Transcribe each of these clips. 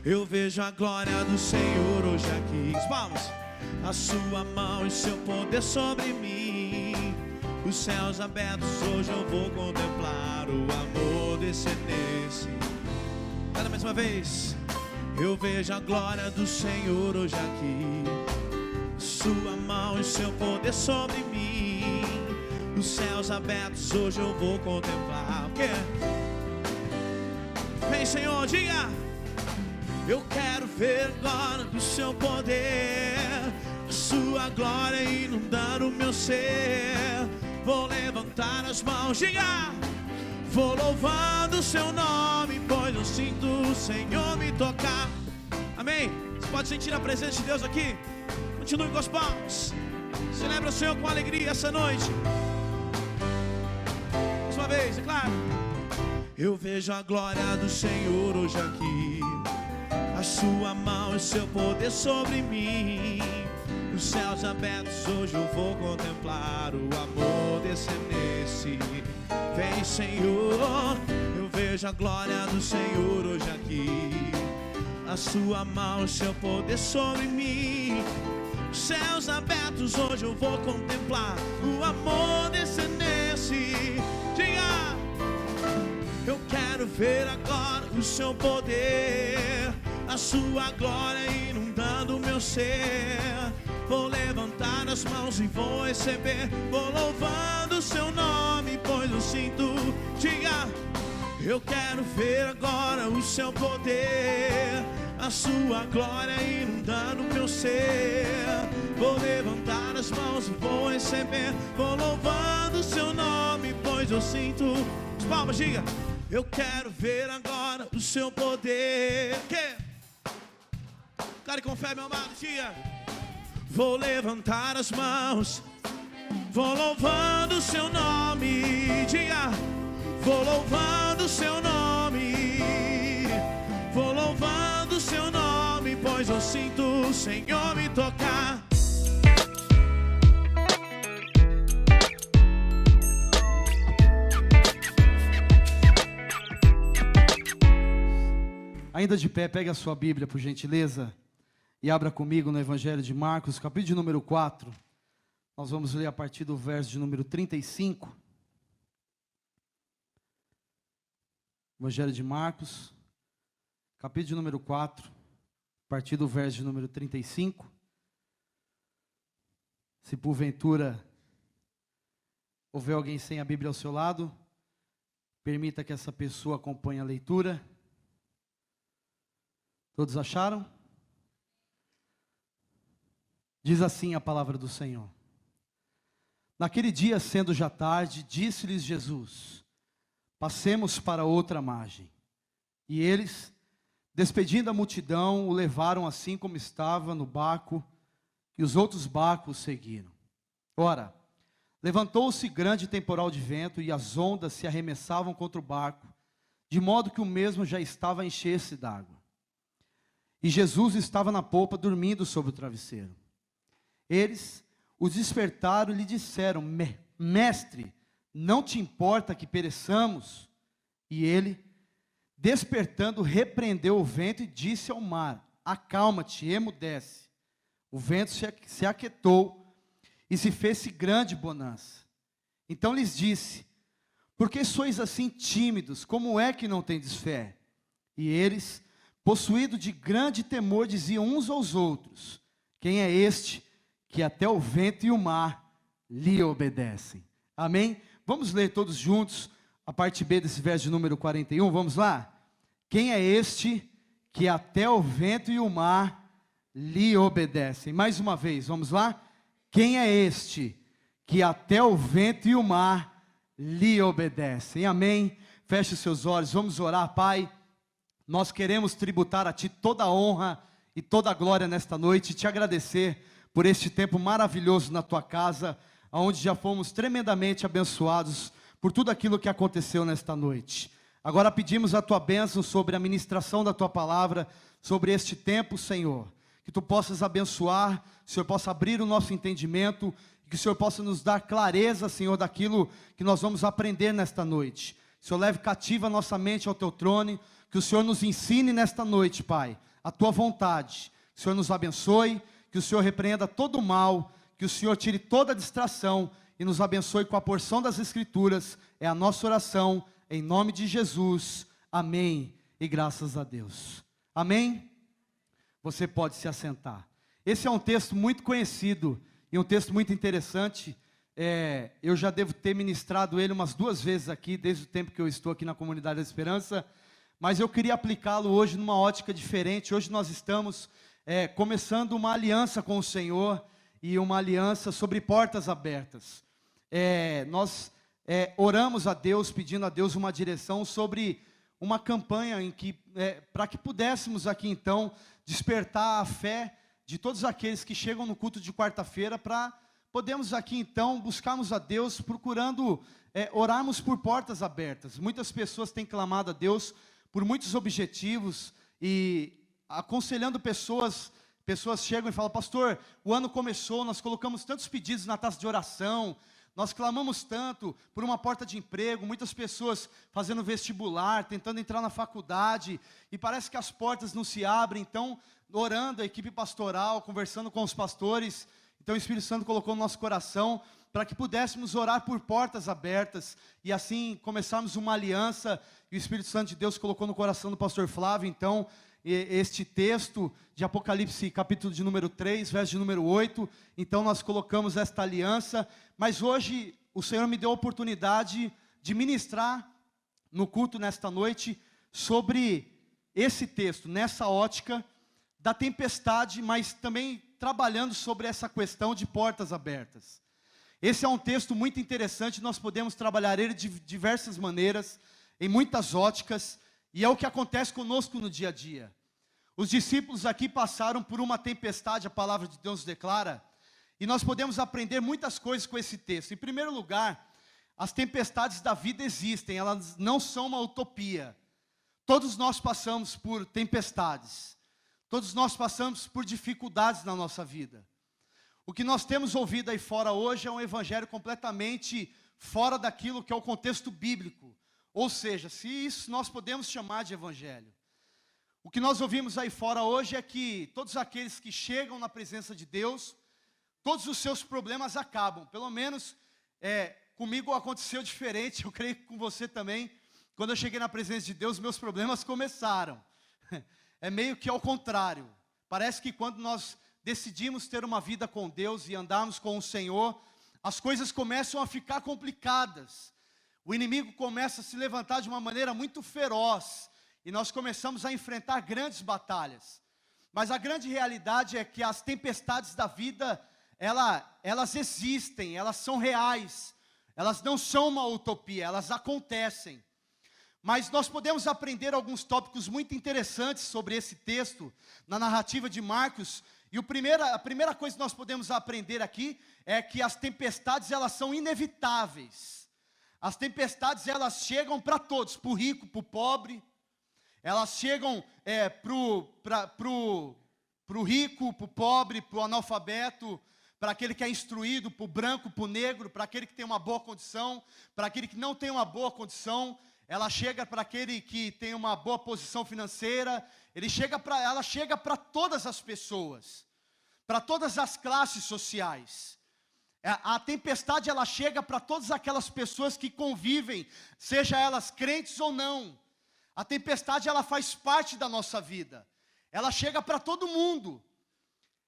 Eu vejo a glória do Senhor hoje aqui. Vamos! A sua mão e seu poder sobre mim. Os céus abertos, hoje eu vou contemplar o amor descer nesse. Cada mais uma vez. Eu vejo a glória do Senhor hoje aqui. Sua mão e seu poder sobre mim. Os céus abertos, hoje eu vou contemplar. O quê? Vem, Senhor, diga. Eu quero ver agora o seu poder, a sua glória inundar o meu ser. Vou levantar as mãos, diga. Vou louvando o seu nome, pois eu sinto o Senhor me tocar. Amém? Você pode sentir a presença de Deus aqui? Continue com as palmas. Celebra o Senhor com alegria essa noite. Mais uma vez, é claro. Eu vejo a glória do Senhor hoje aqui. A sua mão e seu poder sobre mim. Os céus abertos, hoje eu vou contemplar o amor descer nesse. Vem, Senhor. Eu vejo a glória do Senhor hoje aqui. A sua mão e seu poder sobre mim. Os céus abertos, hoje eu vou contemplar o amor descer nesse. Diga. Eu quero ver agora o seu poder, a sua glória inundando o meu ser. Vou levantar as mãos e vou receber. Vou louvando o seu nome, pois eu sinto. Diga. Eu quero ver agora o seu poder, a sua glória inundando o meu ser. Vou levantar as mãos e vou receber. Vou louvando o seu nome, pois eu sinto. As palmas, diga. Eu quero ver agora o seu poder. Que? Cara, com fé, meu amado, diga. Vou levantar as mãos, vou louvando o seu nome. Diga. Vou louvando o seu nome, vou louvando o seu nome, pois eu sinto o Senhor me tocar. Ainda de pé, pegue a sua Bíblia, por gentileza, e abra comigo no Evangelho de Marcos, capítulo de número 4. Nós vamos ler a partir do verso de número 35. Evangelho de Marcos, capítulo de número 4, a partir do verso de número 35. Se porventura houver alguém sem a Bíblia ao seu lado, permita que essa pessoa acompanhe a leitura. Todos acharam? Diz assim a palavra do Senhor. Naquele dia, sendo já tarde, disse-lhes Jesus: passemos para outra margem. E eles, despedindo a multidão, o levaram assim como estava no barco, e os outros barcos seguiram. Ora, levantou-se grande temporal de vento, e as ondas se arremessavam contra o barco, de modo que o mesmo já estava a encher-se d'água. E Jesus estava na popa, dormindo sobre o travesseiro. Eles o despertaram e lhe disseram: Mestre, não te importa que pereçamos? E ele, despertando, repreendeu o vento e disse ao mar: acalma-te, emudece. O vento se aquietou e se fez grande bonança. Então lhes disse: por que sois assim tímidos? Como é que não tendes fé? E eles, possuídos de grande temor, diziam uns aos outros: quem é este que até o vento e o mar lhe obedecem? Amém? Vamos ler todos juntos a parte B desse verso de número 41, vamos lá? Quem é este que até o vento e o mar lhe obedecem? Mais uma vez, vamos lá? Quem é este que até o vento e o mar lhe obedecem? Amém? Feche os seus olhos, vamos orar. Pai, nós queremos tributar a Ti toda a honra e toda a glória nesta noite, e Te agradecer por este tempo maravilhoso na Tua casa, onde já fomos tremendamente abençoados por tudo aquilo que aconteceu nesta noite. Agora pedimos a Tua bênção sobre a ministração da Tua palavra, sobre este tempo, Senhor. Que Tu possas abençoar, que o Senhor possa abrir o nosso entendimento, que o Senhor possa nos dar clareza, Senhor, daquilo que nós vamos aprender nesta noite. Que o Senhor leve cativa a nossa mente ao Teu trono, que o Senhor nos ensine nesta noite, Pai, a tua vontade. Que o Senhor nos abençoe, que o Senhor repreenda todo o mal, que o Senhor tire toda a distração e nos abençoe com a porção das Escrituras. É a nossa oração, em nome de Jesus. Amém. E graças a Deus. Amém? Você pode se assentar. Esse é um texto muito conhecido e um texto muito interessante. Eu já devo ter ministrado ele umas 2 vezes aqui, desde o tempo que eu estou aqui na Comunidade da Esperança, mas eu queria aplicá-lo hoje numa ótica diferente. Hoje nós estamos começando uma aliança com o Senhor, e uma aliança sobre portas abertas. Nós oramos a Deus, pedindo a Deus uma direção sobre uma campanha em que, para que pudéssemos aqui então, despertar a fé de todos aqueles que chegam no culto de quarta-feira, para podermos aqui então buscarmos a Deus, procurando orarmos por portas abertas. Muitas pessoas têm clamado a Deus por muitos objetivos, e aconselhando pessoas chegam e falam: pastor, o ano começou, nós colocamos tantos pedidos na taça de oração, nós clamamos tanto por uma porta de emprego, muitas pessoas fazendo vestibular, tentando entrar na faculdade, e parece que as portas não se abrem. Então, orando, a equipe pastoral, conversando com os pastores, então o Espírito Santo colocou no nosso coração para que pudéssemos orar por portas abertas, e assim começarmos uma aliança. E o Espírito Santo de Deus colocou no coração do pastor Flávio, então, este texto de Apocalipse, capítulo de número 3, verso de número 8, então nós colocamos esta aliança. Mas hoje o Senhor me deu a oportunidade de ministrar no culto nesta noite sobre esse texto, nessa ótica da tempestade, mas também trabalhando sobre essa questão de portas abertas. Esse é um texto muito interessante, nós podemos trabalhar ele de diversas maneiras, em muitas óticas, e é o que acontece conosco no dia a dia. Os discípulos aqui passaram por uma tempestade, a palavra de Deus declara, e nós podemos aprender muitas coisas com esse texto. Em primeiro lugar, as tempestades da vida existem, elas não são uma utopia. Todos nós passamos por tempestades, todos nós passamos por dificuldades na nossa vida. O que nós temos ouvido aí fora hoje é um evangelho completamente fora daquilo que é o contexto bíblico. Ou seja, se isso nós podemos chamar de evangelho. O que nós ouvimos aí fora hoje é que todos aqueles que chegam na presença de Deus, todos os seus problemas acabam. Pelo menos comigo aconteceu diferente, eu creio que com você também. Quando eu cheguei na presença de Deus, meus problemas começaram. É meio que ao contrário. Parece que quando nós decidimos ter uma vida com Deus e andarmos com o Senhor, as coisas começam a ficar complicadas. O inimigo começa a se levantar de uma maneira muito feroz, e nós começamos a enfrentar grandes batalhas. Mas a grande realidade é que as tempestades da vida, elas existem, elas são reais, elas não são uma utopia, elas acontecem. Mas nós podemos aprender alguns tópicos muito interessantes sobre esse texto, na narrativa de Marcos. E a primeira coisa que nós podemos aprender aqui é que as tempestades, elas são inevitáveis. As tempestades, elas chegam para todos, para o rico, para o pobre. Elas chegam para o rico, para o pobre, para o analfabeto, para aquele que é instruído, para o branco, para o negro, para aquele que tem uma boa condição, para aquele que não tem uma boa condição. Ela chega para aquele que tem uma boa posição financeira. Ela chega para todas as pessoas, para todas as classes sociais. A tempestade, ela chega para todas aquelas pessoas que convivem, seja elas crentes ou não. A tempestade, ela faz parte da nossa vida. Ela chega para todo mundo.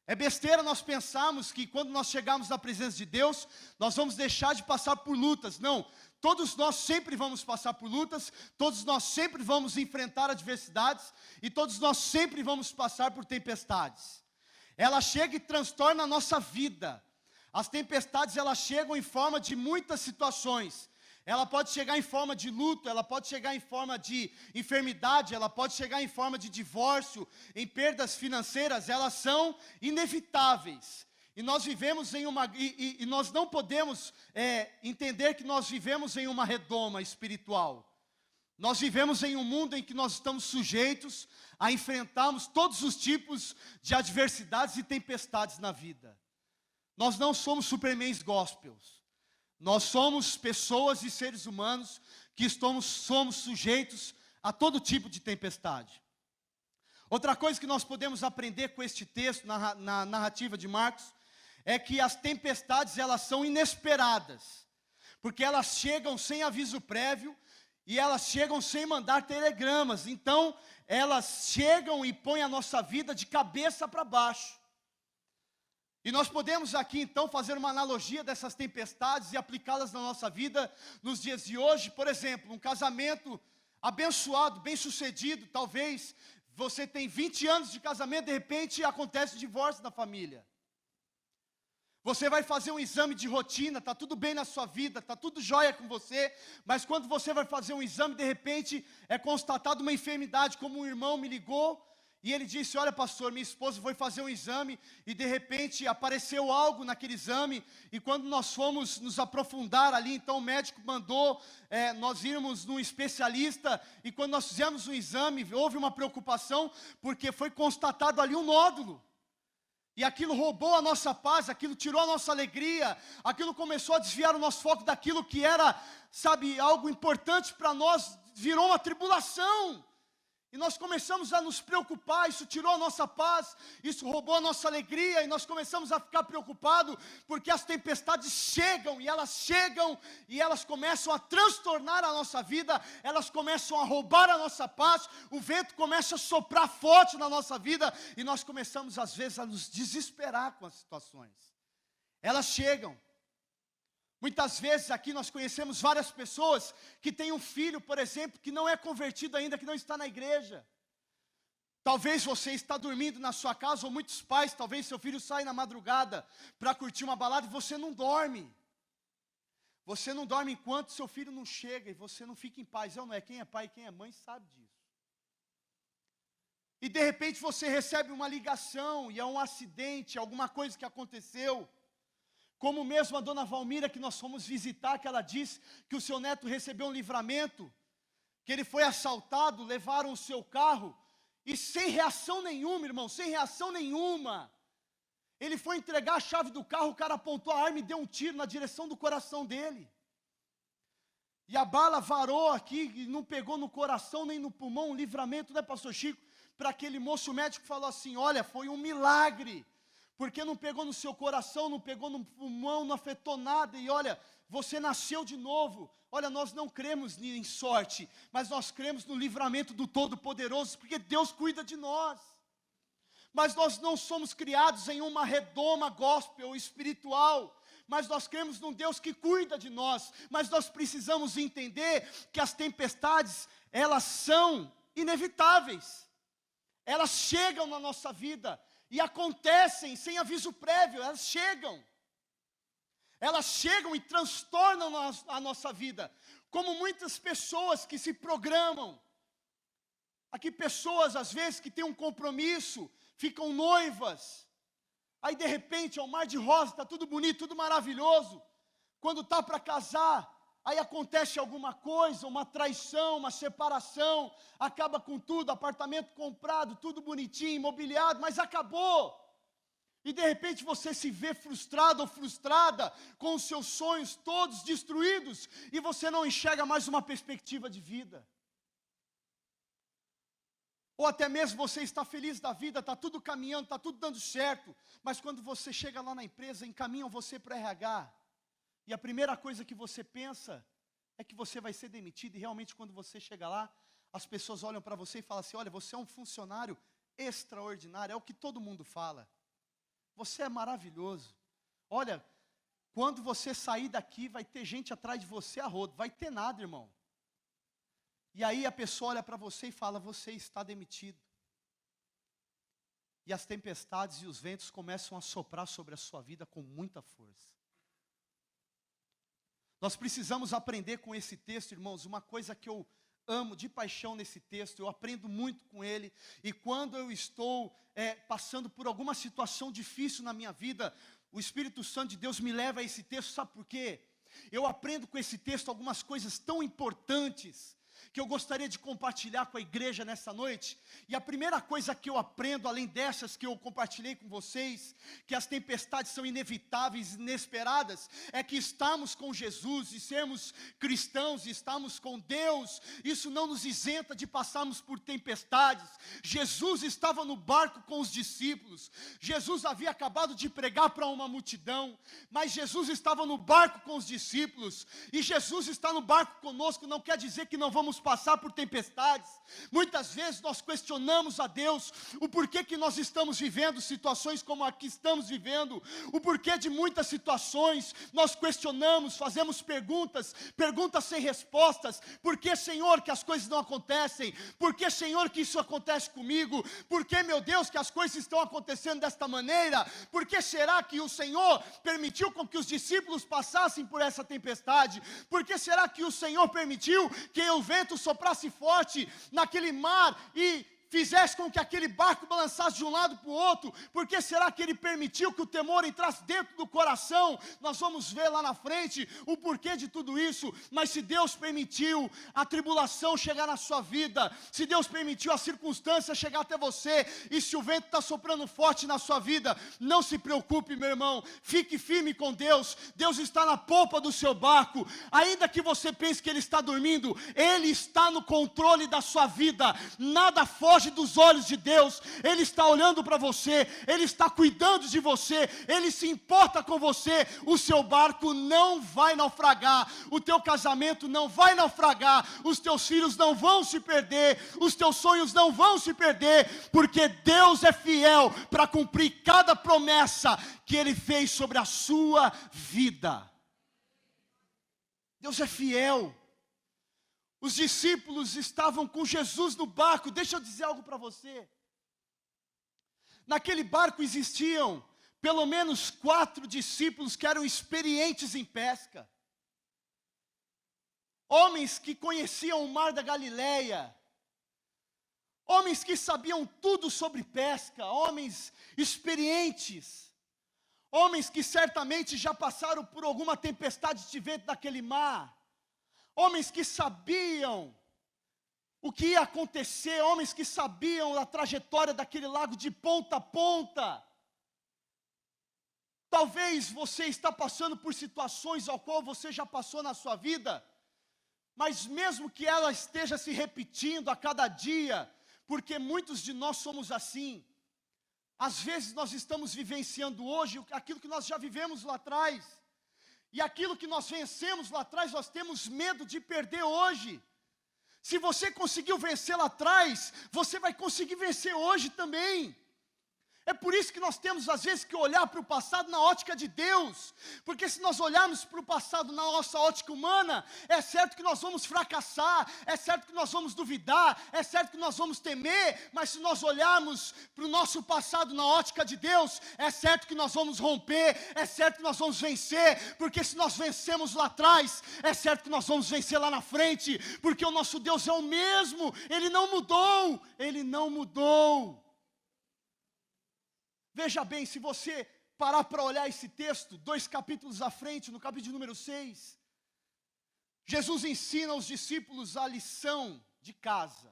É besteira nós pensarmos que quando nós chegarmos na presença de Deus, nós vamos deixar de passar por lutas. Não, todos nós sempre vamos passar por lutas, todos nós sempre vamos enfrentar adversidades, e todos nós sempre vamos passar por tempestades. Ela chega e transtorna a nossa vida. As tempestades, elas chegam em forma de muitas situações. Ela pode chegar em forma de luto, ela pode chegar em forma de enfermidade, ela pode chegar em forma de divórcio, em perdas financeiras. Elas são inevitáveis. E nós vivemos em e nós não podemos entender que nós vivemos em uma redoma espiritual. Nós vivemos em um mundo em que nós estamos sujeitos a enfrentarmos todos os tipos de adversidades e tempestades na vida. Nós não somos supermans gospels. Nós somos pessoas e seres humanos que somos sujeitos a todo tipo de tempestade. Outra coisa que nós podemos aprender com este texto, na narrativa de Marcos, é que as tempestades, elas são inesperadas, porque elas chegam sem aviso prévio, e elas chegam sem mandar telegramas. Então, elas chegam e põem a nossa vida de cabeça para baixo. E nós podemos aqui então fazer uma analogia dessas tempestades e aplicá-las na nossa vida nos dias de hoje. Por exemplo, um casamento abençoado, bem-sucedido, talvez você tem 20 anos de casamento, de repente acontece o divórcio na família. Você vai fazer um exame de rotina, está tudo bem na sua vida, está tudo jóia com você, mas quando você vai fazer um exame, de repente é constatada uma enfermidade, como um irmão me ligou, e ele disse, olha pastor, minha esposa foi fazer um exame, e de repente apareceu algo naquele exame, e quando nós fomos nos aprofundar ali, então o médico mandou nós irmos num especialista, e quando nós fizemos um exame, houve uma preocupação, porque foi constatado ali um nódulo. E aquilo roubou a nossa paz, aquilo tirou a nossa alegria, aquilo começou a desviar o nosso foco daquilo que era, sabe, algo importante para nós, virou uma tribulação. E nós começamos a nos preocupar, isso tirou a nossa paz, isso roubou a nossa alegria, e nós começamos a ficar preocupados, porque as tempestades chegam, e elas começam a transtornar a nossa vida, elas começam a roubar a nossa paz, o vento começa a soprar forte na nossa vida, e nós começamos às vezes a nos desesperar com as situações. Elas chegam. Muitas vezes aqui nós conhecemos várias pessoas que têm um filho, por exemplo, que não é convertido ainda, que não está na igreja. Talvez você está dormindo na sua casa, ou muitos pais, talvez seu filho saia na madrugada para curtir uma balada e você não dorme. Você não dorme enquanto seu filho não chega e você não fica em paz. Não é? Quem é pai e quem é mãe sabe disso. E de repente você recebe uma ligação e é um acidente, alguma coisa que aconteceu. Como mesmo a dona Valmira, que nós fomos visitar, que ela disse que o seu neto recebeu um livramento, que ele foi assaltado, levaram o seu carro, e sem reação nenhuma, irmão, sem reação nenhuma, ele foi entregar a chave do carro, o cara apontou a arma e deu um tiro na direção do coração dele. E a bala varou aqui, e não pegou no coração nem no pulmão, um livramento, né, pastor Chico? Para aquele moço, o médico falou assim, olha, foi um milagre. Porque não pegou no seu coração, não pegou no pulmão, não afetou nada. E olha, você nasceu de novo. Olha, nós não cremos em sorte, mas nós cremos no livramento do Todo-Poderoso, porque Deus cuida de nós. Mas nós não somos criados em uma redoma gospel espiritual, mas nós cremos num Deus que cuida de nós. Mas nós precisamos entender que as tempestades, elas são inevitáveis. Elas chegam na nossa vida. E acontecem sem aviso prévio, elas chegam. Elas chegam e transtornam a nossa vida. Como muitas pessoas que se programam. Aqui pessoas às vezes que têm um compromisso, ficam noivas. Aí de repente é um mar de rosa, está tudo bonito, tudo maravilhoso. Quando está para casar, aí acontece alguma coisa, uma traição, uma separação, acaba com tudo, apartamento comprado, tudo bonitinho, imobiliado, mas acabou. E de repente você se vê frustrado ou frustrada, com os seus sonhos todos destruídos, e você não enxerga mais uma perspectiva de vida. Ou até mesmo você está feliz da vida, está tudo caminhando, está tudo dando certo, mas quando você chega lá na empresa, encaminham você para o RH, e a primeira coisa que você pensa é que você vai ser demitido, e realmente quando você chega lá, as pessoas olham para você e falam assim, olha, você é um funcionário extraordinário, é o que todo mundo fala. Você é maravilhoso. Olha, quando você sair daqui, vai ter gente atrás de você a rodo, vai ter nada, irmão. E aí a pessoa olha para você e fala, você está demitido. E as tempestades e os ventos começam a soprar sobre a sua vida com muita força. Nós precisamos aprender com esse texto, irmãos, uma coisa que eu amo de paixão nesse texto, eu aprendo muito com ele, e quando eu estou passando por alguma situação difícil na minha vida, o Espírito Santo de Deus me leva a esse texto, sabe por quê? Eu aprendo com esse texto algumas coisas tão importantes, que eu gostaria de compartilhar com a igreja nessa noite. E a primeira coisa que eu aprendo, além dessas que eu compartilhei com vocês, que as tempestades são inevitáveis, inesperadas, é que estamos com Jesus e sermos cristãos, e estamos com Deus, isso não nos isenta de passarmos por tempestades. Jesus estava no barco com os discípulos, Jesus havia acabado de pregar para uma multidão, mas Jesus estava no barco com os discípulos, e Jesus está no barco conosco, não quer dizer que não vamos passar por tempestades. Muitas vezes nós questionamos a Deus, o porquê que nós estamos vivendo situações como a que estamos vivendo, o porquê de muitas situações, nós questionamos, fazemos perguntas sem respostas. Por que, Senhor, que as coisas não acontecem? Por que, Senhor, que isso acontece comigo? Por que, meu Deus, que as coisas estão acontecendo desta maneira? Por que será que o Senhor permitiu com que os discípulos passassem por essa tempestade? Por que será que o Senhor permitiu que o vento soprasse forte naquele mar e fizesse com que aquele barco balançasse de um lado para o outro? Por que será que ele permitiu que o temor entrasse dentro do coração? Nós vamos ver lá na frente o porquê de tudo isso. Mas se Deus permitiu a tribulação chegar na sua vida, se Deus permitiu a circunstância chegar até você, e se o vento está soprando forte na sua vida, não se preocupe, meu irmão, fique firme com Deus. Deus está na polpa do seu barco, ainda que você pense que Ele está dormindo, Ele está no controle da sua vida, nada foge dos olhos de Deus. Ele está olhando para você, Ele está cuidando de você, Ele se importa com você. O seu barco não vai naufragar, o teu casamento não vai naufragar, os teus filhos não vão se perder, os teus sonhos não vão se perder, porque Deus é fiel para cumprir cada promessa que Ele fez sobre a sua vida. Deus é fiel. Os discípulos estavam com Jesus no barco. Deixa eu dizer algo para você. Naquele barco existiam pelo menos 4 discípulos que eram experientes em pesca. Homens que conheciam o mar da Galileia. Homens que sabiam tudo sobre pesca. Homens experientes. Homens que certamente já passaram por alguma tempestade de vento naquele mar. Homens que sabiam o que ia acontecer, homens que sabiam a trajetória daquele lago de ponta a ponta. Talvez você está passando por situações ao qual você já passou na sua vida, mas mesmo que ela esteja se repetindo a cada dia, porque muitos de nós somos assim, às vezes nós estamos vivenciando hoje aquilo que nós já vivemos lá atrás. E aquilo que nós vencemos lá atrás, nós temos medo de perder hoje. Se você conseguiu vencer lá atrás, você vai conseguir vencer hoje também. É por isso que nós temos às vezes que olhar para o passado na ótica de Deus, porque se nós olharmos para o passado na nossa ótica humana, é certo que nós vamos fracassar, é certo que nós vamos duvidar, é certo que nós vamos temer, mas se nós olharmos para o nosso passado na ótica de Deus, é certo que nós vamos romper, é certo que nós vamos vencer, porque se nós vencemos lá atrás, é certo que nós vamos vencer lá na frente, porque o nosso Deus é o mesmo, Ele não mudou, Ele não mudou. Veja bem, se você parar para olhar esse texto, 2 capítulos à frente, no capítulo número 6, Jesus ensina aos discípulos a lição de casa.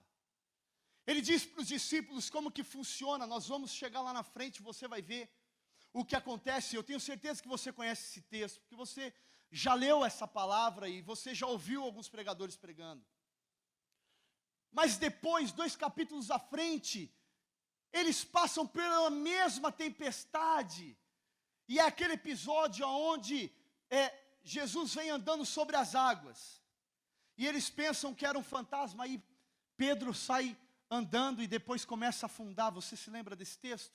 Ele diz para os discípulos como que funciona. Nós vamos chegar lá na frente, você vai ver o que acontece. Eu tenho certeza que você conhece esse texto, porque você já leu essa palavra e você já ouviu alguns pregadores pregando. Mas depois, 2 capítulos à frente, eles passam pela mesma tempestade, e é aquele episódio onde Jesus vem andando sobre as águas, e eles pensam que era um fantasma, aí Pedro sai andando e depois começa a afundar. Você se lembra desse texto?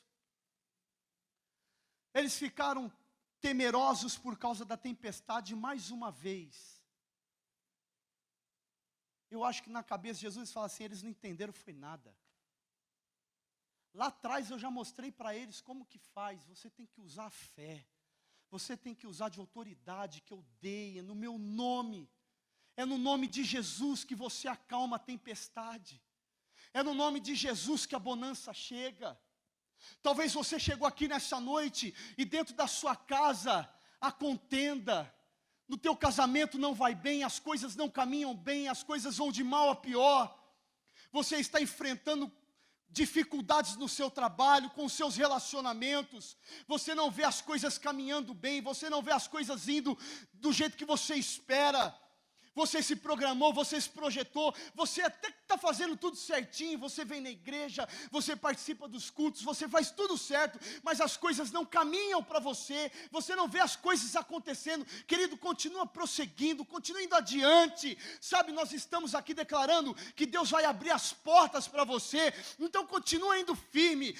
Eles ficaram temerosos por causa da tempestade mais uma vez. Eu acho que na cabeça de Jesus fala assim, eles não entenderam foi nada. Lá atrás eu já mostrei para eles como que faz. Você tem que usar a fé. Você tem que usar de autoridade que eu dei, é no meu nome. É no nome de Jesus que você acalma a tempestade. É no nome de Jesus que a bonança chega. Talvez você chegou aqui nessa noite e dentro da sua casa a contenda, no teu casamento não vai bem, as coisas não caminham bem, as coisas vão de mal a pior. Você está enfrentando dificuldades no seu trabalho, com os seus relacionamentos. Você não vê as coisas caminhando bem, você não vê as coisas indo do jeito que você espera. Você se programou, você se projetou, você até que está fazendo tudo certinho, você vem na igreja, você participa dos cultos, você faz tudo certo, mas as coisas não caminham para você não vê as coisas acontecendo. Querido, continua prosseguindo, continua indo adiante, sabe, nós estamos aqui declarando que Deus vai abrir as portas para você, então continua indo firme,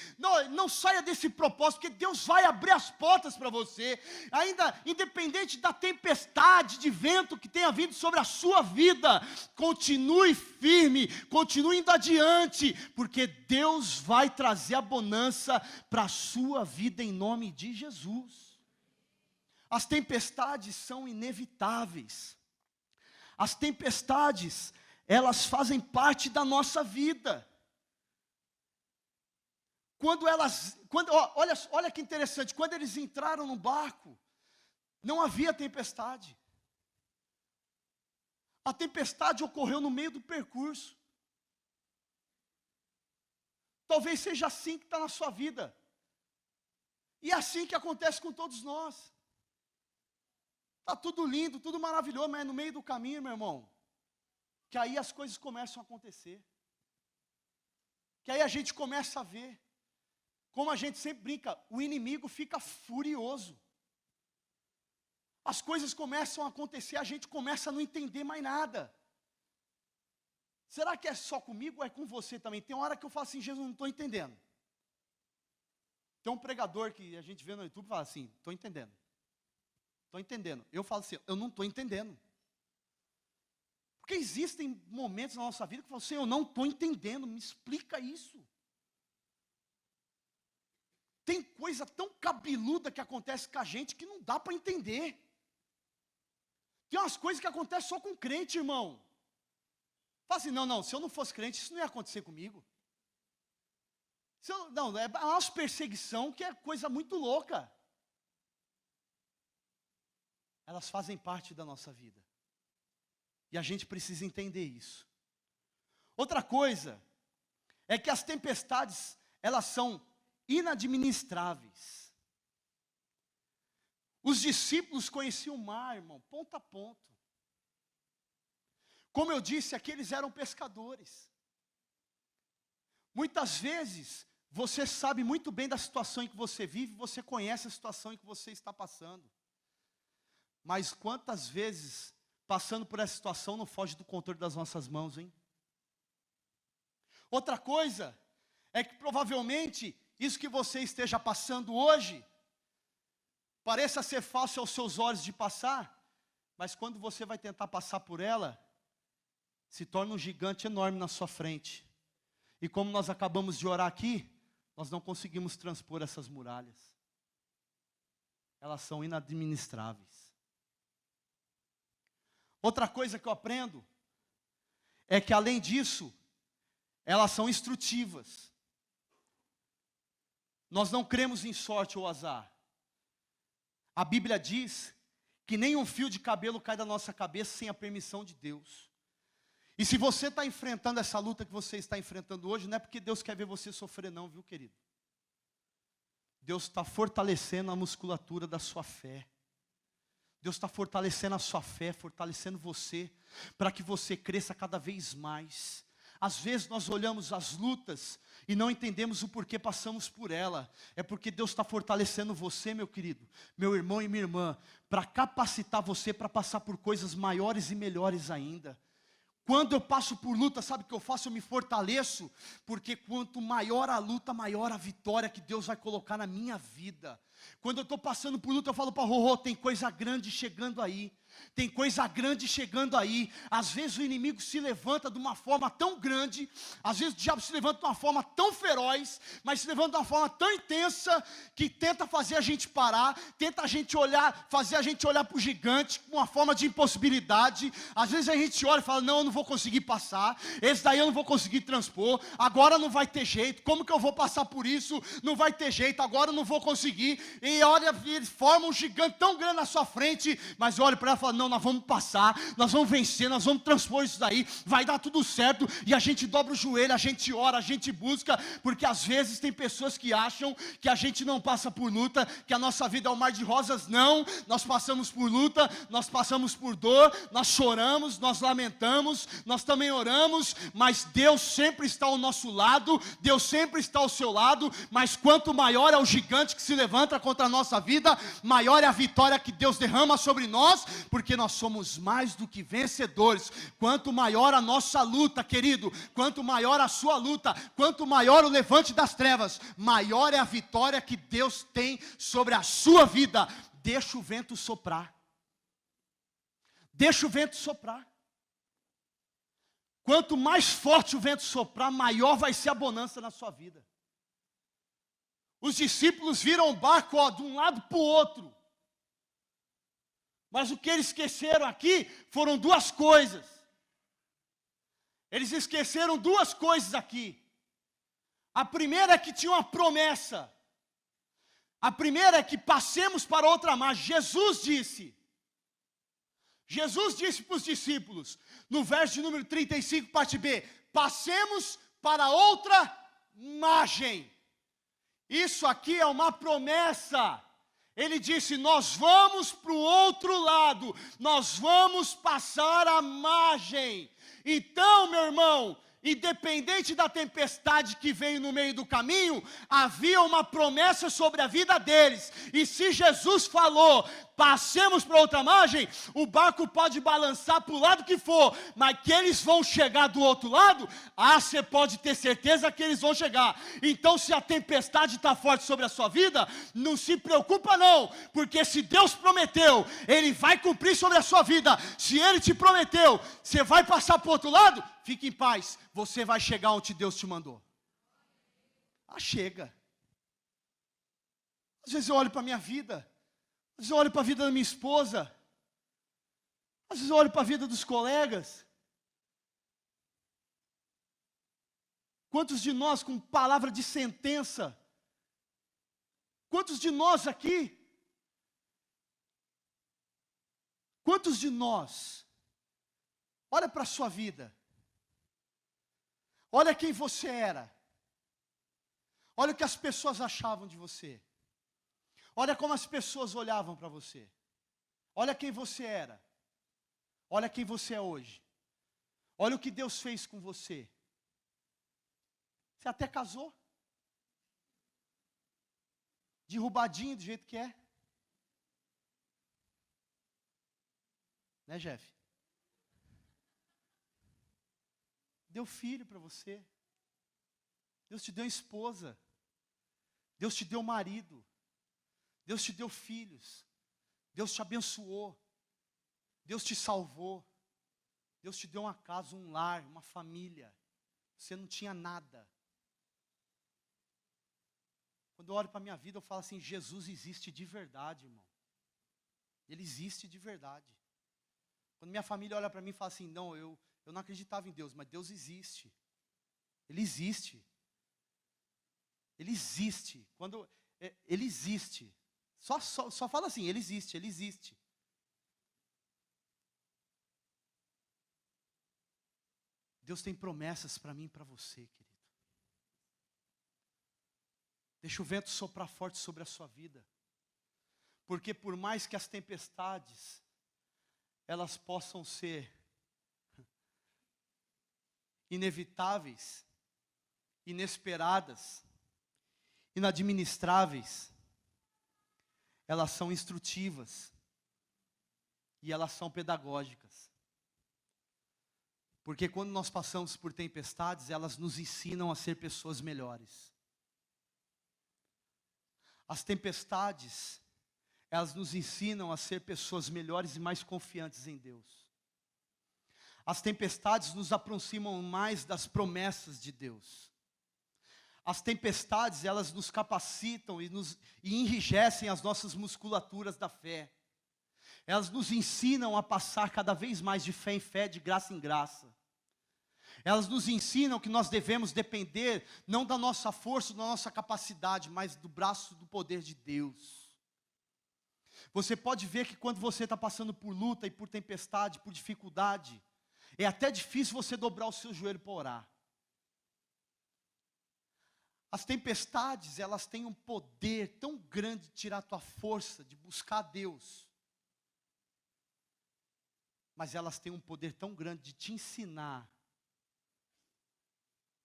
não saia desse propósito, porque Deus vai abrir as portas para você, ainda independente da tempestade de vento que tenha vindo sobre a sua vida, continue firme, continue indo adiante, porque Deus vai trazer a bonança para a sua vida em nome de Jesus. As tempestades são inevitáveis, as tempestades, elas fazem parte da nossa vida. Olha que interessante, quando eles entraram no barco, não havia tempestade. A tempestade ocorreu no meio do percurso. Talvez seja assim que está na sua vida. E é assim que acontece com todos nós. Está tudo lindo, tudo maravilhoso, mas é no meio do caminho, meu irmão, que aí as coisas começam a acontecer. Que aí a gente começa a ver. Como a gente sempre brinca, o inimigo fica furioso. As coisas começam a acontecer, a gente começa a não entender mais nada. Será que é só comigo ou é com você também? Tem uma hora que eu falo assim, Jesus, não estou entendendo. Tem um pregador que a gente vê no YouTube e fala assim, estou entendendo. Estou entendendo. Eu falo assim, eu não estou entendendo. Porque existem momentos na nossa vida que eu falo assim, eu não estou entendendo, me explica isso. Tem coisa tão cabeluda que acontece com a gente que não dá para entender. Tem umas coisas que acontecem só com crente, irmão. Fala assim, não, se eu não fosse crente, isso não ia acontecer comigo. Não, é uma perseguição que é coisa muito louca. Elas fazem parte da nossa vida. E a gente precisa entender isso. Outra coisa, é que as tempestades, elas são inadministráveis. Os discípulos conheciam o mar, irmão, ponto a ponto. Como eu disse, aqueles eram pescadores. Muitas vezes, você sabe muito bem da situação em que você vive, você conhece a situação em que você está passando. Mas quantas vezes, passando por essa situação, não foge do controle das nossas mãos, hein? Outra coisa, é que provavelmente, isso que você esteja passando hoje, pareça ser fácil aos seus olhos de passar, mas quando você vai tentar passar por ela, se torna um gigante enorme na sua frente. E como nós acabamos de orar aqui, nós não conseguimos transpor essas muralhas. Elas são inadministráveis. Outra coisa que eu aprendo, é que além disso, elas são instrutivas. Nós não cremos em sorte ou azar. A Bíblia diz que nem um fio de cabelo cai da nossa cabeça sem a permissão de Deus. E se você está enfrentando essa luta que você está enfrentando hoje, não é porque Deus quer ver você sofrer não, viu, querido? Deus está fortalecendo a musculatura da sua fé. Deus está fortalecendo a sua fé, fortalecendo você, para que você cresça cada vez mais. Às vezes nós olhamos as lutas e não entendemos o porquê passamos por ela. É porque Deus está fortalecendo você, meu querido, meu irmão e minha irmã, para capacitar você para passar por coisas maiores e melhores ainda. Quando eu passo por luta, sabe o que eu faço? Eu me fortaleço, porque quanto maior a luta, maior a vitória que Deus vai colocar na minha vida. Quando eu estou passando por luta, eu falo para Rorô, tem coisa grande chegando aí. Tem coisa grande chegando aí. Às vezes o inimigo se levanta de uma forma tão grande, às vezes o diabo se levanta de uma forma tão feroz, mas se levanta de uma forma tão intensa, que tenta fazer a gente parar, tenta a gente olhar, fazer a gente olhar para o gigante, com uma forma de impossibilidade. Às vezes a gente olha e fala, não, eu não vou conseguir passar, esse daí eu não vou conseguir transpor, agora não vai ter jeito, como que eu vou passar por isso? Não vai ter jeito, agora eu não vou conseguir. E olha, ele forma um gigante tão grande na sua frente, mas olha para ela e fala falando, não, nós vamos passar, nós vamos vencer, nós vamos transpor isso daí, vai dar tudo certo, e a gente dobra o joelho, a gente ora, a gente busca, porque às vezes tem pessoas que acham que a gente não passa por luta, que a nossa vida é um mar de rosas. Não, nós passamos por luta, nós passamos por dor, nós choramos, nós lamentamos, nós também oramos, mas Deus sempre está ao nosso lado, Deus sempre está ao seu lado, mas quanto maior é o gigante que se levanta contra a nossa vida, maior é a vitória que Deus derrama sobre nós, porque nós somos mais do que vencedores. Quanto maior a nossa luta, querido, quanto maior a sua luta, quanto maior o levante das trevas, maior é a vitória que Deus tem sobre a sua vida. Deixa o vento soprar. Deixa o vento soprar. Quanto mais forte o vento soprar, maior vai ser a bonança na sua vida. Os discípulos viram o barco, de um lado para o outro. Mas o que eles esqueceram aqui foram duas coisas. Eles esqueceram duas coisas aqui. A primeira é que tinha uma promessa. A primeira é que passemos para outra margem. Jesus disse para os discípulos, no verso de número 35, parte B, passemos para outra margem. Isso aqui é uma promessa. Ele disse, nós vamos para o outro lado, nós vamos passar a margem. Então, meu irmão, independente da tempestade que veio no meio do caminho, havia uma promessa sobre a vida deles. E se Jesus falou, passemos para outra margem, o barco pode balançar para o lado que for, mas que eles vão chegar do outro lado, você pode ter certeza que eles vão chegar. Então, se a tempestade está forte sobre a sua vida, não se preocupa não, porque se Deus prometeu, Ele vai cumprir sobre a sua vida. Se Ele te prometeu, você vai passar para o outro lado, fique em paz, você vai chegar onde Deus te mandou. Chega. Às vezes eu olho para a minha vida, às vezes eu olho para a vida da minha esposa, às vezes eu olho para a vida dos colegas. Quantos de nós com palavra de sentença? Quantos de nós aqui? Quantos de nós? Olha para a sua vida. Olha quem você era. Olha o que as pessoas achavam de você. Olha como as pessoas olhavam para você. Olha quem você era. Olha quem você é hoje. Olha o que Deus fez com você. Você até casou. Derrubadinho do jeito que é. Né, Jeff? Deu filho para você. Deus te deu esposa. Deus te deu marido. Deus te deu filhos. Deus te abençoou. Deus te salvou. Deus te deu uma casa, um lar, uma família. Você não tinha nada. Quando eu olho para a minha vida, eu falo assim, Jesus existe de verdade, irmão. Ele existe de verdade. Quando minha família olha para mim e fala assim, não, eu não acreditava em Deus, mas Deus existe. Ele existe. Ele existe. Ele existe. Só fala assim, Ele existe, Ele existe. Deus tem promessas para mim e para você, querido. Deixa o vento soprar forte sobre a sua vida. Porque por mais que as tempestades, elas possam ser inevitáveis, inesperadas, inadministráveis, elas são instrutivas e elas são pedagógicas. Porque quando nós passamos por tempestades, elas nos ensinam a ser pessoas melhores. As tempestades, elas nos ensinam a ser pessoas melhores e mais confiantes em Deus. As tempestades nos aproximam mais das promessas de Deus. As tempestades, elas nos capacitam e enrijecem as nossas musculaturas da fé. Elas nos ensinam a passar cada vez mais de fé em fé, de graça em graça. Elas nos ensinam que nós devemos depender, não da nossa força, da nossa capacidade, mas do braço do poder de Deus. Você pode ver que quando você está passando por luta e por tempestade, por dificuldade, é até difícil você dobrar o seu joelho para orar. As tempestades, elas têm um poder tão grande de tirar a tua força, de buscar a Deus. Mas elas têm um poder tão grande de te ensinar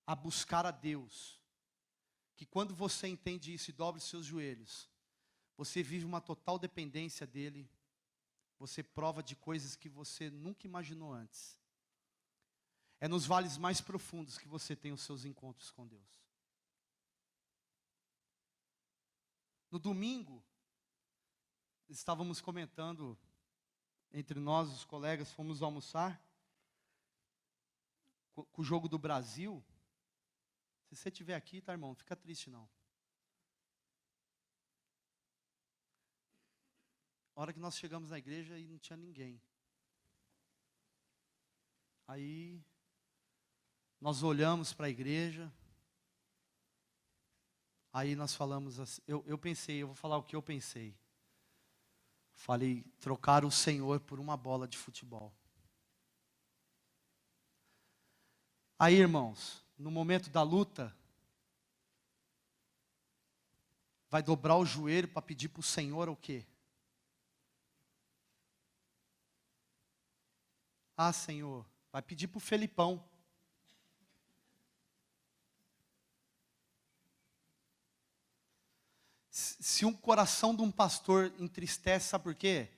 a buscar a Deus, que quando você entende isso e dobra os seus joelhos, você vive uma total dependência dEle, você prova de coisas que você nunca imaginou antes. É nos vales mais profundos que você tem os seus encontros com Deus. No domingo, estávamos comentando entre nós, os colegas, fomos almoçar com o jogo do Brasil. Se você estiver aqui, tá, irmão, não fica triste não. A hora que nós chegamos na igreja e não tinha ninguém. Aí, nós olhamos para a igreja. Aí nós falamos assim, eu pensei, eu vou falar o que eu pensei. Falei, trocar o Senhor por uma bola de futebol. Aí, irmãos, no momento da luta, vai dobrar o joelho para pedir para o Senhor o quê? Ah, Senhor, vai pedir para o Felipão. Se um coração de um pastor entristece, sabe por quê?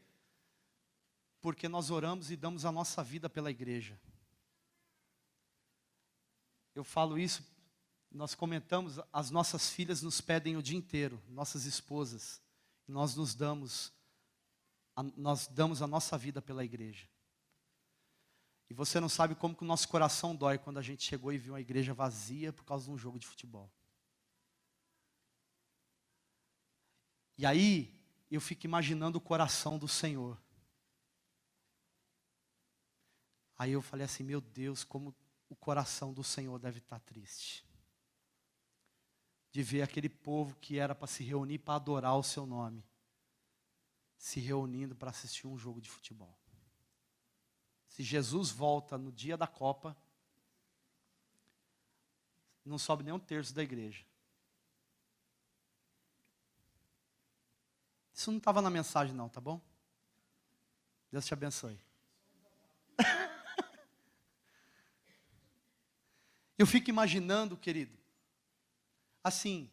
Porque nós oramos e damos a nossa vida pela igreja. Eu falo isso, nós comentamos, as nossas filhas nos pedem o dia inteiro, nossas esposas, e nós damos a nossa vida pela igreja. E você não sabe como que o nosso coração dói quando a gente chegou e viu a igreja vazia por causa de um jogo de futebol. E aí, eu fico imaginando o coração do Senhor. Aí eu falei assim, meu Deus, como o coração do Senhor deve estar triste. De ver aquele povo que era para se reunir para adorar o seu nome, se reunindo para assistir um jogo de futebol. Se Jesus volta no dia da Copa, não sobe nem um terço da igreja. Isso não estava na mensagem não, tá bom? Deus te abençoe. Eu fico imaginando, querido, assim,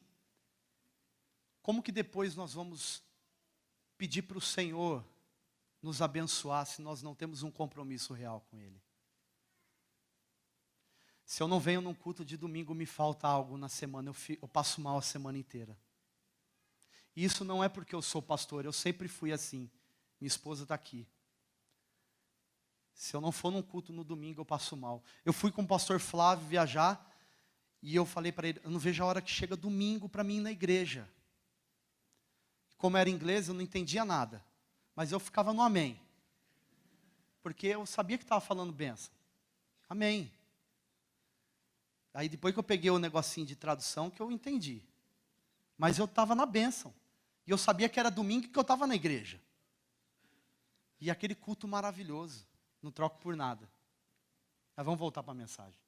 como que depois nós vamos pedir para o Senhor nos abençoar se nós não temos um compromisso real com Ele? Se eu não venho num culto de domingo, me falta algo na semana, eu passo mal a semana inteira. E isso não é porque eu sou pastor, eu sempre fui assim. Minha esposa está aqui. Se eu não for num culto no domingo, eu passo mal. Eu fui com o pastor Flávio viajar, e eu falei para ele, eu não vejo a hora que chega domingo para mim ir na igreja. Como era inglês, eu não entendia nada. Mas eu ficava no amém. Porque eu sabia que estava falando bênção. Amém. Aí depois que eu peguei o negocinho de tradução, que eu entendi. Mas eu estava na bênção. E eu sabia que era domingo que eu estava na igreja. E aquele culto maravilhoso. Não troco por nada. Mas vamos voltar para a mensagem.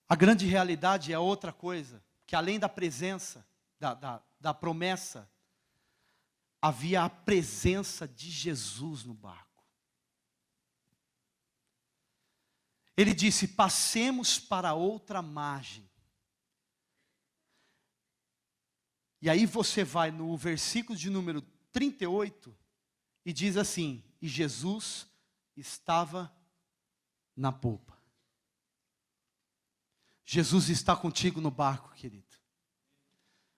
A grande realidade é outra coisa. Que além da presença, da promessa, havia a presença de Jesus no barco. Ele disse, passemos para outra margem. E aí você vai no versículo de número 38 e diz assim, e Jesus estava na polpa. Jesus está contigo no barco, querido.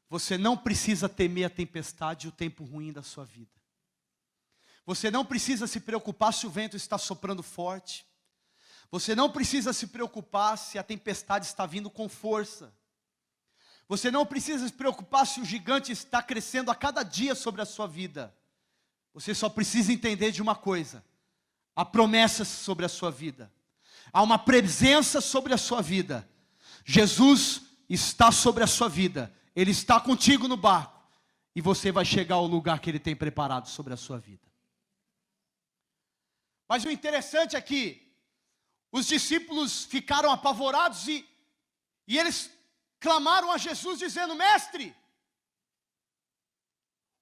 Você não precisa temer a tempestade e o tempo ruim da sua vida. Você não precisa se preocupar se o vento está soprando forte. Você não precisa se preocupar se a tempestade está vindo com força. Você não precisa se preocupar se o gigante está crescendo a cada dia sobre a sua vida. Você só precisa entender de uma coisa. Há promessas sobre a sua vida. Há uma presença sobre a sua vida. Jesus está sobre a sua vida. Ele está contigo no barco. E você vai chegar ao lugar que Ele tem preparado sobre a sua vida. Mas o interessante é que os discípulos ficaram apavorados e eles clamaram a Jesus dizendo: Mestre,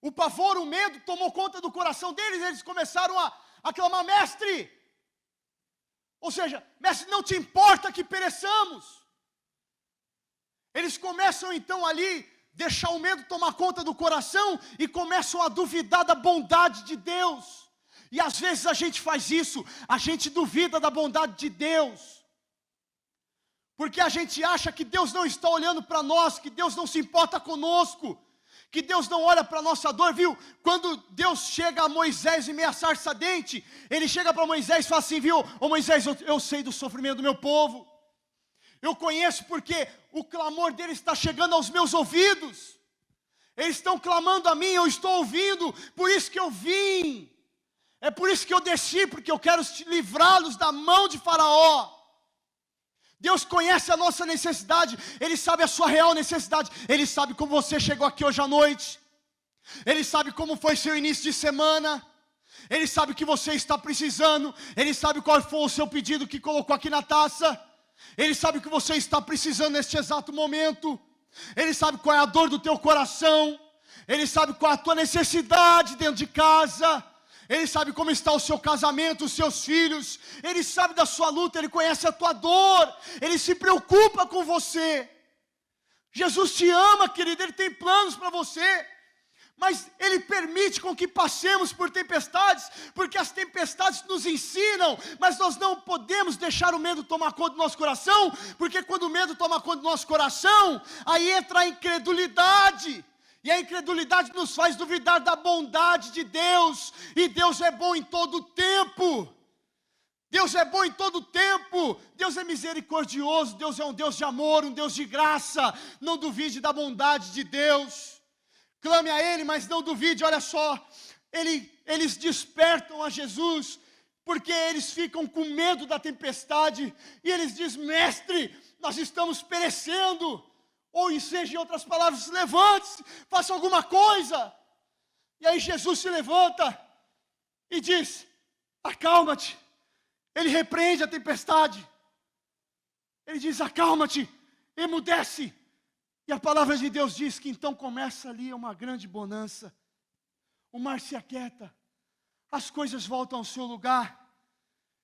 o pavor, o medo tomou conta do coração deles. Eles começaram a clamar: Mestre, ou seja, Mestre, não te importa que pereçamos. Eles começam então ali, deixar o medo tomar conta do coração e começam a duvidar da bondade de Deus. E às vezes a gente faz isso, a gente duvida da bondade de Deus, porque a gente acha que Deus não está olhando para nós, que Deus não se importa conosco, que Deus não olha para a nossa dor, viu? Quando Deus chega a Moisés em meia sarça ardente, Ele chega para Moisés e fala assim, viu? Ô Moisés, eu sei do sofrimento do meu povo, eu conheço porque o clamor deles está chegando aos meus ouvidos, eles estão clamando a mim, eu estou ouvindo, por isso que eu vim, é por isso que eu desci, porque eu quero livrá-los da mão de Faraó. Deus conhece a nossa necessidade, Ele sabe a sua real necessidade, Ele sabe como você chegou aqui hoje à noite, Ele sabe como foi seu início de semana, Ele sabe o que você está precisando, Ele sabe qual foi o seu pedido que colocou aqui na taça, Ele sabe o que você está precisando neste exato momento, Ele sabe qual é a dor do teu coração, Ele sabe qual é a tua necessidade dentro de casa, Ele sabe como está o seu casamento, os seus filhos, Ele sabe da sua luta, Ele conhece a tua dor, Ele se preocupa com você. Jesus te ama, querido, Ele tem planos para você, mas Ele permite com que passemos por tempestades, porque as tempestades nos ensinam, mas nós não podemos deixar o medo tomar conta do nosso coração, porque quando o medo toma conta do nosso coração, aí entra a incredulidade, e a incredulidade nos faz duvidar da bondade de Deus, e Deus é bom em todo o tempo, Deus é bom em todo o tempo, Deus é misericordioso, Deus é um Deus de amor, um Deus de graça, não duvide da bondade de Deus, clame a Ele, mas não duvide, olha só, eles despertam a Jesus, porque eles ficam com medo da tempestade, e eles dizem, Mestre, nós estamos perecendo, ou seja, em outras palavras, levante-se, faça alguma coisa. E aí Jesus se levanta e diz, acalma-te. Ele repreende a tempestade, ele diz, acalma-te, emudece. E a palavra de Deus diz que então começa ali uma grande bonança, o mar se aquieta, as coisas voltam ao seu lugar,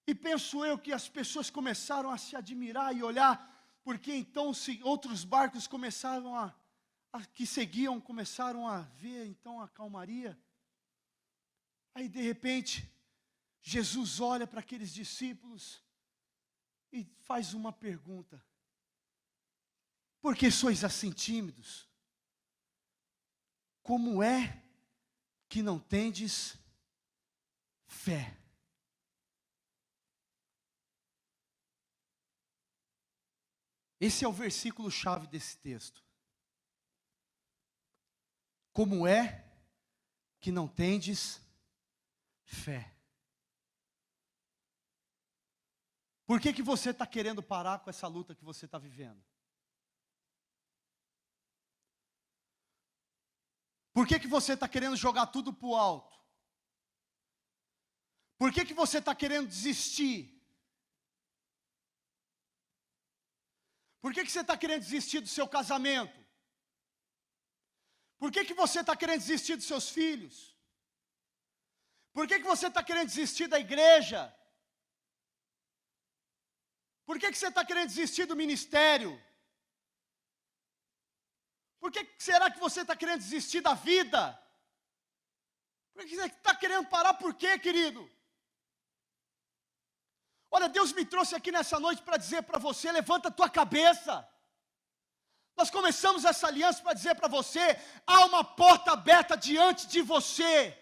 e penso eu que as pessoas começaram a se admirar e olhar, porque então outros barcos começaram que seguiam, começaram a ver então a calmaria. Aí de repente, Jesus olha para aqueles discípulos e faz uma pergunta. Por que sois assim tímidos? Como é que não tendes fé? Esse é o versículo chave desse texto. Como é que não tendes fé? Por que você está querendo parar com essa luta que você está vivendo? Por que você está querendo jogar tudo para o alto? Por que você está querendo desistir? Por que você está querendo desistir do seu casamento? Por que você está querendo desistir dos seus filhos? Por que você está querendo desistir da igreja? Por que você está querendo desistir do ministério? Por que será que você está querendo desistir da vida? Por que você está querendo parar por quê, querido? Olha, Deus me trouxe aqui nessa noite para dizer para você, levanta a tua cabeça. Nós começamos essa aliança para dizer para você, há uma porta aberta diante de você.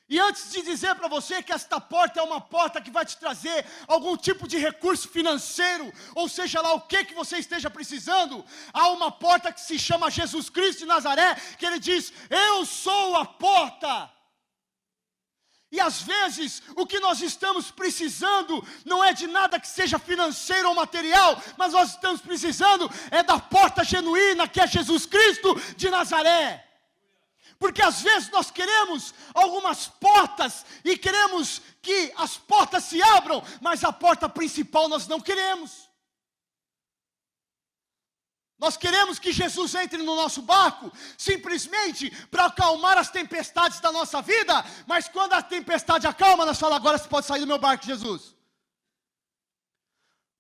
E antes de dizer para você que esta porta é uma porta que vai te trazer algum tipo de recurso financeiro, ou seja lá o que você esteja precisando, há uma porta que se chama Jesus Cristo de Nazaré, que Ele diz, eu sou a porta. E às vezes, o que nós estamos precisando não é de nada que seja financeiro ou material, mas nós estamos precisando é da porta genuína, que é Jesus Cristo de Nazaré. Porque às vezes nós queremos algumas portas e queremos que as portas se abram, mas a porta principal nós não queremos. Nós queremos que Jesus entre no nosso barco, simplesmente para acalmar as tempestades da nossa vida, mas quando a tempestade acalma, nós falamos, agora você pode sair do meu barco, Jesus.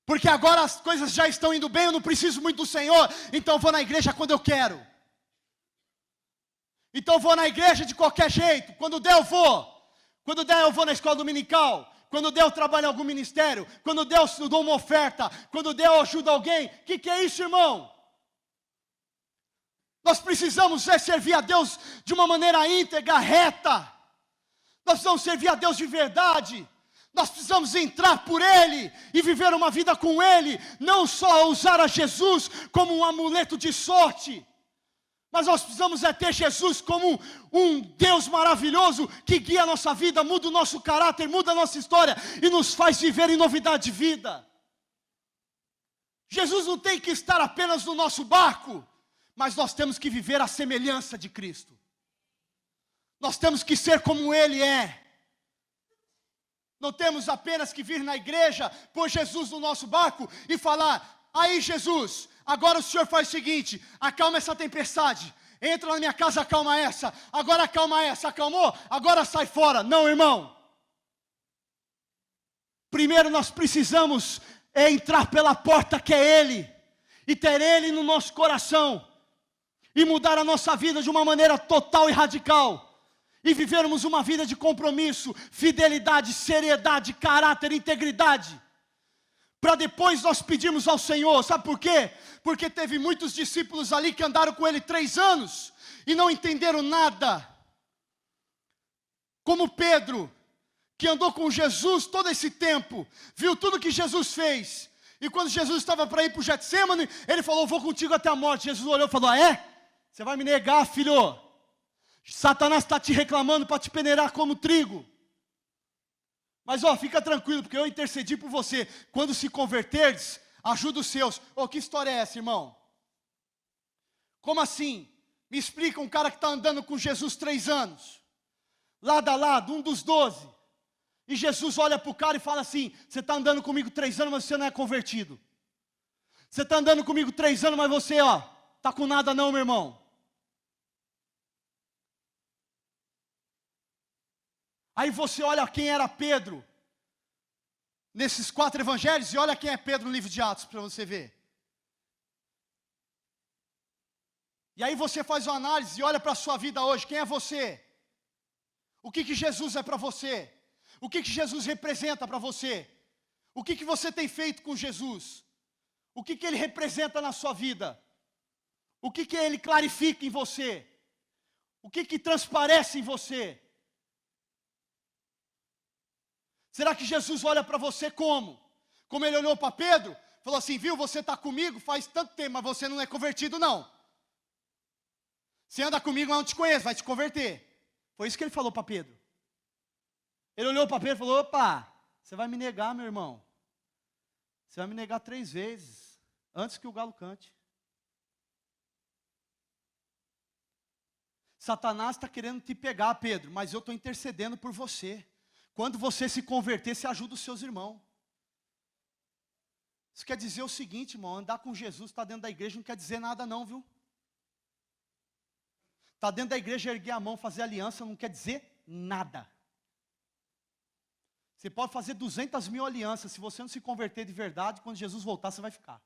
Porque agora as coisas já estão indo bem, eu não preciso muito do Senhor, então eu vou na igreja quando eu quero. Então eu vou na igreja de qualquer jeito, quando der eu vou. Quando der eu vou na escola dominical. Quando der eu trabalho em algum ministério. Quando der eu dou uma oferta. Quando der eu ajudo alguém. O que é isso, irmão? Nós precisamos servir a Deus de uma maneira íntegra, reta. Nós precisamos servir a Deus de verdade. Nós precisamos entrar por Ele e viver uma vida com Ele. Não só usar a Jesus como um amuleto de sorte. Mas nós precisamos ter Jesus como um Deus maravilhoso que guia a nossa vida, muda o nosso caráter, muda a nossa história e nos faz viver em novidade de vida. Jesus não tem que estar apenas no nosso barco, mas nós temos que viver a semelhança de Cristo. Nós temos que ser como Ele é. Não temos apenas que vir na igreja, pôr Jesus no nosso barco e falar, aí Jesus, agora o Senhor faz o seguinte, acalma essa tempestade, entra na minha casa, acalma essa, agora acalma essa, acalmou, agora sai fora. Não, irmão. Primeiro nós precisamos entrar pela porta que é Ele, e ter Ele no nosso coração, e mudar a nossa vida de uma maneira total e radical, e vivermos uma vida de compromisso, fidelidade, seriedade, caráter, integridade, para depois nós pedirmos ao Senhor. Sabe por quê? Porque teve muitos discípulos ali que andaram com Ele 3 anos, e não entenderam nada, como Pedro, que andou com Jesus todo esse tempo, viu tudo que Jesus fez, e quando Jesus estava para ir para o Getsêmani, Ele falou, vou contigo até a morte. Jesus olhou e falou, você vai me negar, filho? Satanás está te reclamando para te peneirar como trigo. Mas fica tranquilo, porque eu intercedi por você. Quando se converteres, ajuda os seus. Que história é essa, irmão? Como assim? Me explica um cara que está andando com Jesus 3 anos, lado a lado, um dos 12. E Jesus olha para o cara e fala assim, você está andando comigo 3 anos, mas você não é convertido. Você está andando comigo 3 anos, mas você, está com nada não, meu irmão. Aí você olha quem era Pedro, nesses 4 evangelhos, e olha quem é Pedro no livro de Atos, para você ver. E aí você faz uma análise e olha para a sua vida hoje, quem é você? O que Jesus é para você? O que Jesus representa para você? O que você tem feito com Jesus? O que Ele representa na sua vida? O que Ele clarifica em você? O que transparece em você? Será que Jesus olha para você como? Como Ele olhou para Pedro? Falou assim, viu, você está comigo faz tanto tempo, mas você não é convertido não. Você anda comigo, mas não te conheço, vai te converter. Foi isso que Ele falou para Pedro. Ele olhou para Pedro e falou, opa, você vai me negar, meu irmão. Você vai me negar 3 vezes, antes que o galo cante. Satanás está querendo te pegar, Pedro, mas eu estou intercedendo por você. Quando você se converter, você ajuda os seus irmãos. Isso quer dizer o seguinte, irmão, andar com Jesus, está dentro da igreja, não quer dizer nada não, viu? Está dentro da igreja, erguer a mão, fazer aliança, não quer dizer nada. Você pode fazer 200.000 alianças, se você não se converter de verdade, quando Jesus voltar, você vai ficar.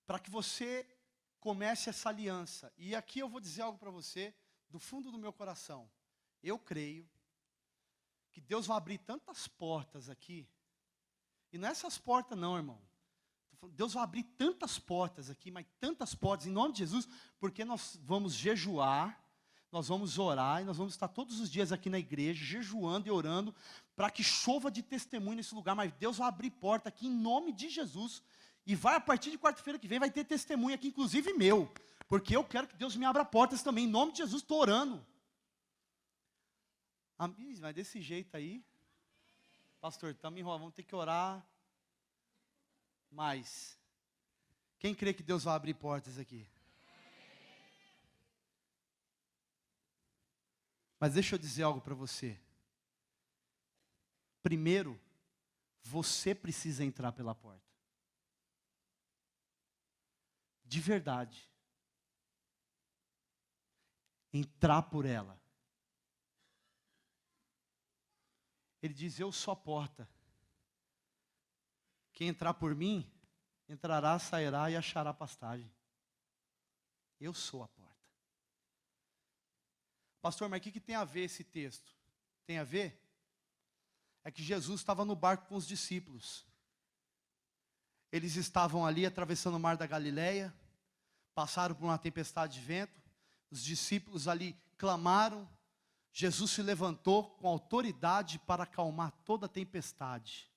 Para que você comece essa aliança, e aqui eu vou dizer algo para você, do fundo do meu coração, eu creio que Deus vai abrir tantas portas aqui, e não é essas portas não, irmão, Deus vai abrir tantas portas aqui, mas tantas portas, em nome de Jesus, porque nós vamos jejuar, nós vamos orar, e nós vamos estar todos os dias aqui na igreja, jejuando e orando, para que chova de testemunho nesse lugar, mas Deus vai abrir porta aqui em nome de Jesus, e vai a partir de quarta-feira que vem, vai ter testemunho aqui, inclusive meu, Porque eu quero que Deus me abra portas também. Em nome de Jesus, estou orando. Mas desse jeito aí, pastor, estamos enrolando, vamos ter que orar mais. Quem crê que Deus vai abrir portas aqui? Mas deixa eu dizer algo para você. Primeiro, você precisa entrar pela porta. De verdade. Entrar por ela. Ele diz, eu sou a porta. Quem entrar por mim, entrará, sairá e achará pastagem. Eu sou a porta. Pastor, mas o que tem a ver esse texto? Tem a ver? É que Jesus estava no barco com os discípulos. Eles estavam ali atravessando o mar da Galileia, passaram por uma tempestade de vento, os discípulos ali clamaram, Jesus se levantou com autoridade para acalmar toda a tempestade.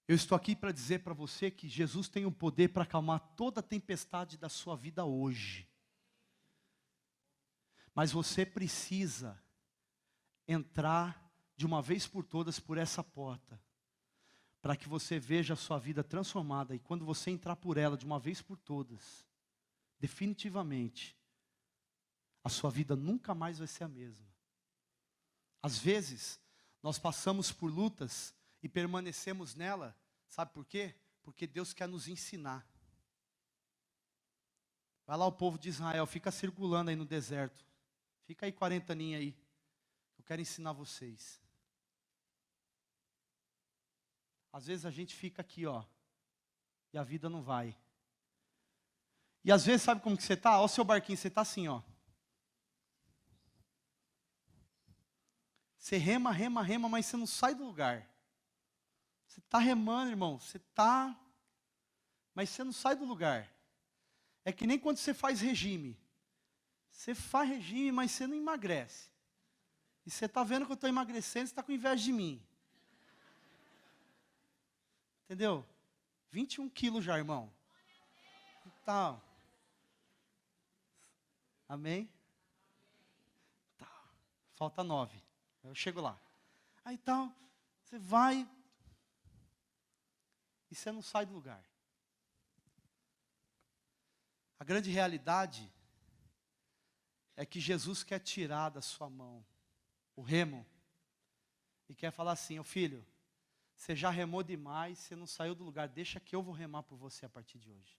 Eu estou aqui para dizer para você que Jesus tem o poder para acalmar toda a tempestade da sua vida hoje. Mas você precisa entrar de uma vez por todas por essa porta, para que você veja a sua vida transformada, e quando você entrar por ela de uma vez por todas, definitivamente, a sua vida nunca mais vai ser a mesma. Às vezes, nós passamos por lutas e permanecemos nela, sabe por quê? Porque Deus quer nos ensinar. Vai lá o povo de Israel, fica circulando aí no deserto. Fica aí 40 aninhos aí. Eu quero ensinar vocês. Às vezes a gente fica aqui, ó, e a vida não vai. E às vezes, sabe como que você está? Olha o seu barquinho, você está assim, ó. Você rema, rema, rema, mas você não sai do lugar. Você está remando, irmão, você está, mas você não sai do lugar. É que nem quando você faz regime. Você faz regime, mas você não emagrece. E você está vendo que eu estou emagrecendo, você está com inveja de mim. Entendeu? 21 quilos já, irmão. Tá. Amém? Tá. Falta 9. Eu chego lá. Aí tal, você vai e você não sai do lugar. A grande realidade é que Jesus quer tirar da sua mão o remo e quer falar assim, ô filho, você já remou demais, você não saiu do lugar, deixa que eu vou remar por você a partir de hoje.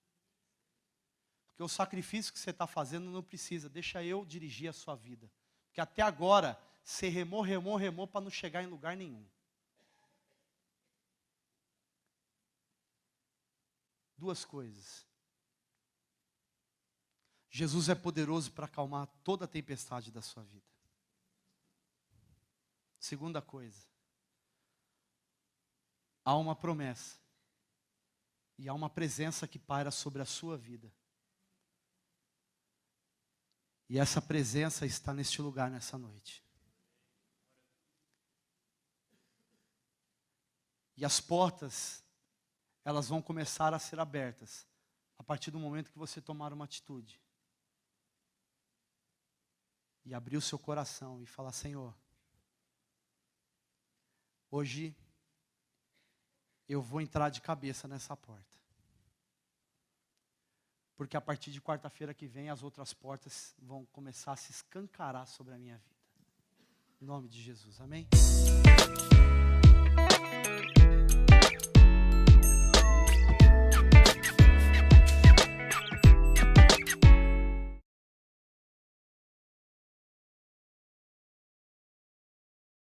Porque o sacrifício que você está fazendo não precisa, deixa eu dirigir a sua vida. Porque até agora, você remou, remou, remou para não chegar em lugar nenhum. Duas coisas. Jesus é poderoso para acalmar toda a tempestade da sua vida. Segunda coisa. Há uma promessa. E há uma presença que paira sobre a sua vida. E essa presença está neste lugar nessa noite. E as portas, elas vão começar a ser abertas a partir do momento que você tomar uma atitude. E abrir o seu coração e falar, Senhor, hoje eu vou entrar de cabeça nessa porta. Porque a partir de quarta-feira que vem, as outras portas vão começar a se escancarar sobre a minha vida. Em nome de Jesus, amém?